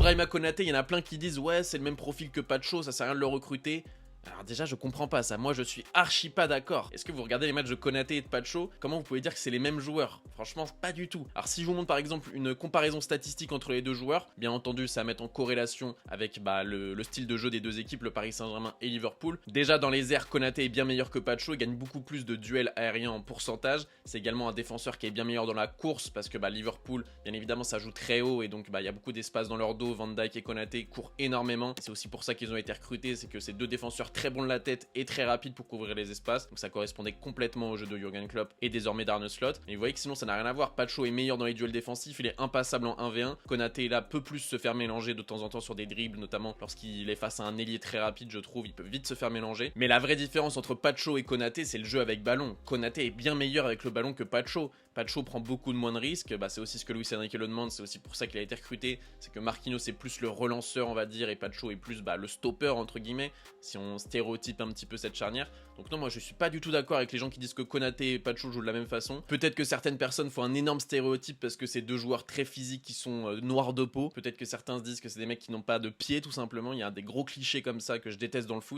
Ibrahima Konaté, il y en a plein qui disent ouais c'est le même profil que Pacho, ça sert à rien de le recruter. Alors déjà je comprends pas ça, moi je suis archi pas d'accord. Est-ce que vous regardez les matchs de Konaté et de Pacho, comment vous pouvez dire que c'est les mêmes joueurs? Franchement pas du tout. Alors si je vous montre par exemple une comparaison statistique entre les deux joueurs, bien entendu ça va mettre en corrélation avec le style de jeu des deux équipes, le Paris Saint-Germain et Liverpool. Déjà dans les airs, Konaté est bien meilleur que Pacho, il gagne beaucoup plus de duels aériens en pourcentage. C'est également un défenseur qui est bien meilleur dans la course parce que Liverpool, bien évidemment ça joue très haut et donc il y a beaucoup d'espace dans leur dos. Van Dijk et Konaté courent énormément. C'est aussi pour ça qu'ils ont été recrutés, c'est que ces deux défenseurs très bon de la tête et très rapide pour couvrir les espaces. Donc ça correspondait complètement au jeu de Jürgen Klopp et désormais d'Arne Slot. Et vous voyez que sinon ça n'a rien à voir. Pacho est meilleur dans les duels défensifs, il est impassable en 1v1. Konaté est là, peut plus se faire mélanger de temps en temps sur des dribbles, notamment lorsqu'il est face à un ailier très rapide, je trouve, il peut vite se faire mélanger. Mais la vraie différence entre Pacho et Konaté, c'est le jeu avec ballon. Konaté est bien meilleur avec le ballon que Pacho. Pacho prend beaucoup de moins de risques, c'est aussi ce que Luis Enrique le demande, c'est aussi pour ça qu'il a été recruté. C'est que Marquinhos est plus le relanceur, on va dire, et Pacho est plus le stopper, entre guillemets, si on stéréotype un petit peu cette charnière. Donc non, moi je suis pas du tout d'accord avec les gens qui disent que Konaté et Pacho jouent de la même façon. Peut-être que certaines personnes font un énorme stéréotype parce que c'est deux joueurs très physiques qui sont noirs de peau. Peut-être que certains se disent que c'est des mecs qui n'ont pas de pied tout simplement. Il y a des gros clichés comme ça que je déteste dans le foot.